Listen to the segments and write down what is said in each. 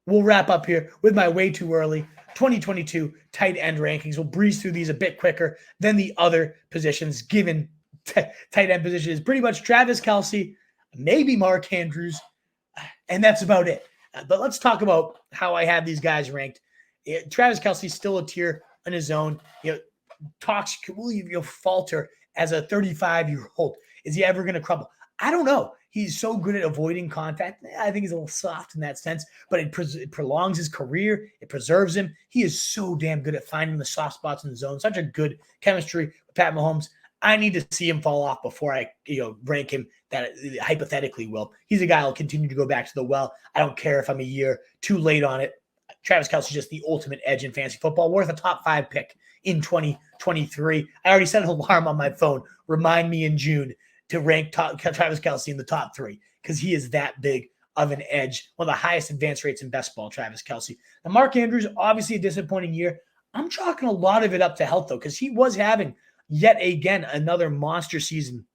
we'll wrap up here with my way too early 2022 tight end rankings. We'll breeze through these a bit quicker than the other positions, given tight end position is pretty much Travis Kelce, maybe Mark Andrews, and that's about it. But let's talk about how I have these guys ranked. Travis Kelce's still a tier on his own. Talks will falter as a 35-year-old. Is he ever going to crumble? I don't know. He's so good at avoiding contact. I think he's a little soft in that sense, but it prolongs his career. It preserves him. He is so damn good at finding the soft spots in the zone. Such a good chemistry with Pat Mahomes. I need to see him fall off before I rank him that hypothetically will. He's a guy I'll continue to go back to the well. I don't care if I'm a year too late on it. Travis Kelce is just the ultimate edge in fantasy football, worth a top 5 pick in 2023. I already set an alarm on my phone. Remind me in June to rank Travis Kelce in the top 3 because he is that big of an edge. One of the highest advance rates in best ball, Travis Kelce. Now, Mark Andrews, obviously a disappointing year. I'm chalking a lot of it up to health, though, because he was having yet again another monster season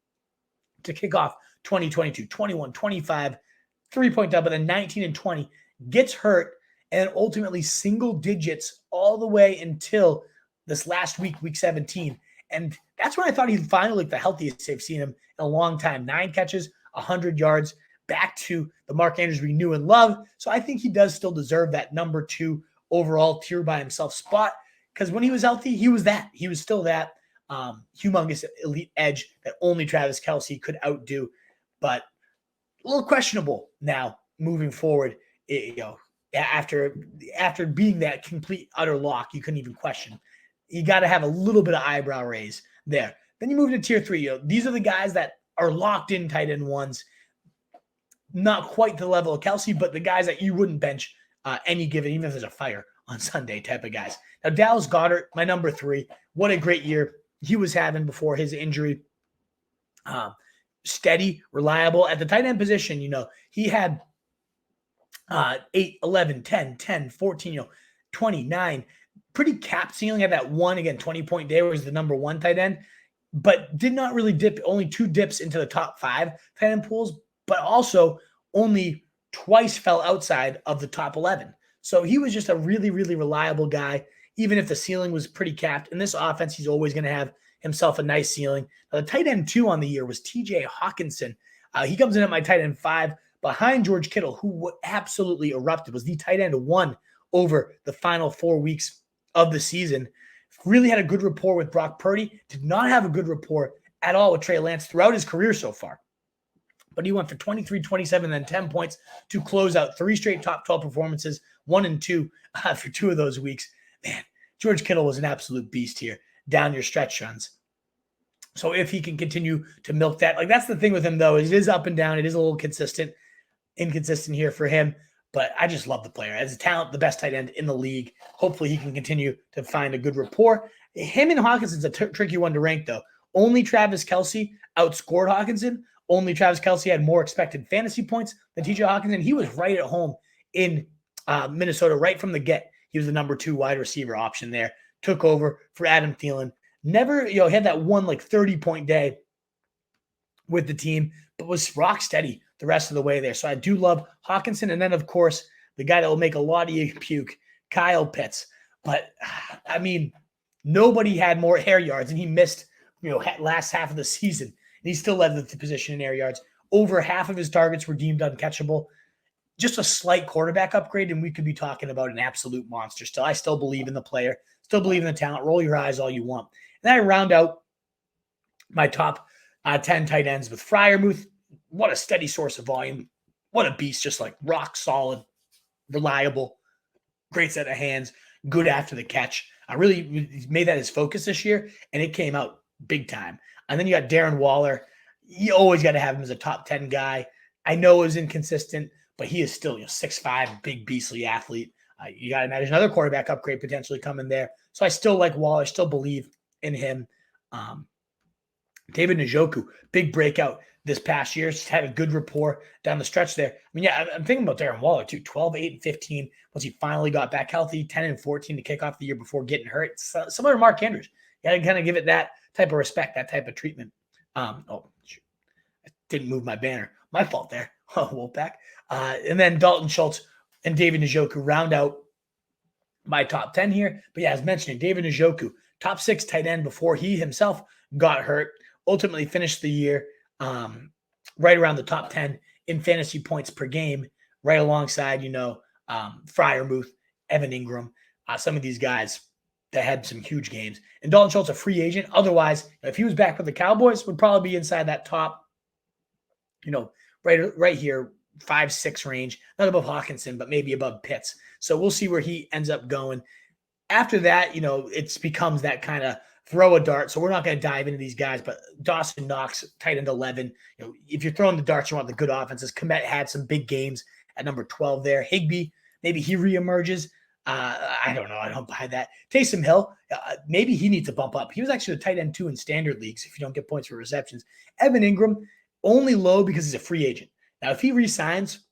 to kick off 2022, 21, 25, 3-point double, then 19 and 20, gets hurt, and ultimately single digits all the way until this last week, week 17. And that's when I thought he'd finally look the healthiest I've seen him in a long time. 9 catches, 100 yards, back to the Mark Andrews we knew and love. So I think he does still deserve that number 2 overall tier by himself spot, because when he was healthy, he was that. He was still that humongous elite edge that only Travis Kelce could outdo. But a little questionable now moving forward, after being that complete utter lock, you couldn't even question. You got to have a little bit of eyebrow raise there. Then you move to tier 3. These are the guys that are locked in tight end ones, not quite the level of Kelce, but the guys that you wouldn't bench any given, even if there's a fire on Sunday type of guys. Now, Dallas Goedert, my number 3. What a great year he was having before his injury. Steady, reliable at the tight end position. He had 8, 11, 10, 10, 14, 29. Pretty cap ceiling at that one, again, 20-point day where he's the number 1 tight end, but did not really dip, only 2 dips into the top 5 tight end pools, but also only twice fell outside of the top 11. So he was just a really, really reliable guy, even if the ceiling was pretty capped. In this offense, he's always going to have himself a nice ceiling. Now, the tight end 2 on the year was TJ Hockenson. He comes in at my tight end 5 behind George Kittle, who absolutely erupted, was the tight end 1 over the final 4 weeks of the season. Really had a good rapport with Brock Purdy. Did not have a good rapport at all with Trey Lance throughout his career so far. But he went for 23, 27, and then 10 points to close out 3 straight top 12 performances, 1 and 2 for 2 of those weeks. Man, George Kittle was an absolute beast here down your stretch runs. So if he can continue to milk that, that's the thing with him, though, is it is up and down. It is a little inconsistent here for him. But I just love the player. As a talent, the best tight end in the league. Hopefully he can continue to find a good rapport. Him and Hockenson's a tricky one to rank, though. Only Travis Kelce outscored Hockenson. Only Travis Kelce had more expected fantasy points than TJ Hockenson. He was right at home in Minnesota right from the get. He was the number 2 wide receiver option there. Took over for Adam Thielen. Never, had that one 30-point day with the team, but was rock steady the rest of the way there. So I do love Hockenson. And then, of course, the guy that will make a lot of you puke, Kyle Pitts. But, nobody had more air yards, and he missed, last half of the season. And he still led the position in air yards. Over half of his targets were deemed uncatchable. Just a slight quarterback upgrade, and we could be talking about an absolute monster still. I still believe in the player, still believe in the talent. Roll your eyes all you want. And then I round out my top 10 tight ends with Freiermuth. What a steady source of volume. What a beast, just rock solid, reliable, great set of hands, good after the catch. I really made that his focus this year, and it came out big time. And then you got Darren Waller. You always got to have him as a top 10 guy. I know it was inconsistent, but he is still 6'5", big, beastly athlete. You got to imagine another quarterback upgrade potentially coming there. So I still like Waller, still believe in him. David Njoku, big breakout this past year. Just had a good rapport down the stretch there. I'm thinking about Darren Waller too. 12, 8, and 15 once he finally got back healthy. 10 and 14 to kick off the year before getting hurt. Similar to Mark Andrews. You got to kind of give it that type of respect, that type of treatment. I didn't move my banner. My fault there. Wolfpack. And then Dalton Schultz, and David Njoku round out my top 10 here. But yeah, as mentioned, David Njoku, top 6 tight end before he himself got hurt, ultimately finished the year right around the top 10 in fantasy points per game, right alongside, Freiermuth, Evan Ingram, some of these guys that had some huge games. And Dalton Schultz, a free agent. Otherwise, if he was back with the Cowboys, would probably be inside that top, right here, 5-6 range, not above Hockenson, but maybe above Pitts. So we'll see where he ends up going. After that, it becomes that kind of throw a dart. So we're not going to dive into these guys, but Dawson Knox, tight end 11. If you're throwing the darts, you want the good offenses. Komet had some big games at number 12 there. Higbee, maybe he reemerges. I don't know. I don't buy that. Taysom Hill, maybe he needs to bump up. He was actually a tight end 2 in standard leagues if you don't get points for receptions. Evan Ingram, only low because he's a free agent. Now, if he resigns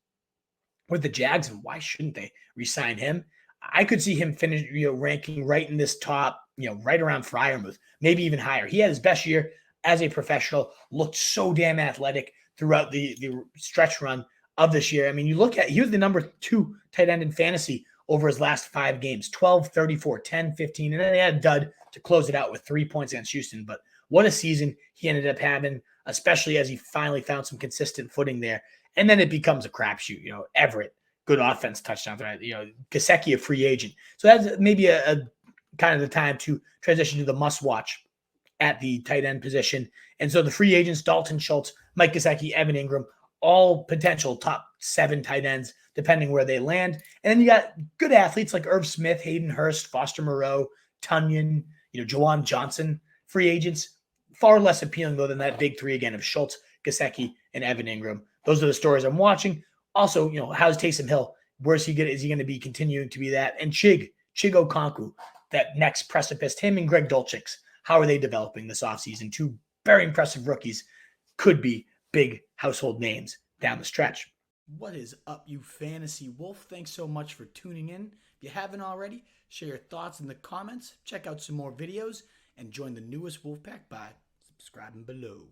with the Jags, and why shouldn't they resign him? I could see him finish, ranking right in this top, right around Freiermuth, maybe even higher. He had his best year as a professional, looked so damn athletic throughout the stretch run of this year. I mean, he was the number 2 tight end in fantasy over his last 5 games, 12, 34, 10, 15, and then they had a dud to close it out with 3 points against Houston. But what a season he ended up having, especially as he finally found some consistent footing there. And then it becomes a crapshoot. Everett, good offense touchdown, right? Gesicki, a free agent. So that's maybe a kind of the time to transition to the must watch at the tight end position. And so the free agents, Dalton Schultz, Mike Gesicki, Evan Ingram, all potential top 7 tight ends, depending where they land. And then you got good athletes like Irv Smith, Hayden Hurst, Foster Moreau, Tunyon, Jawan Johnson, free agents. Far less appealing, though, than that big 3 again of Schultz, Gesicki, and Evan Ingram. Those are the stories I'm watching. Also, how's Taysom Hill? Where's he is he going to be continuing to be that? And Chig Okonkwo, that next precipice, him and Greg Dulcich, how are they developing this offseason? 2 very impressive rookies, could be big household names down the stretch. What is up, you fantasy wolf? Thanks so much for tuning in. If you haven't already, share your thoughts in the comments, check out some more videos, and join the newest Wolfpack by subscribing below.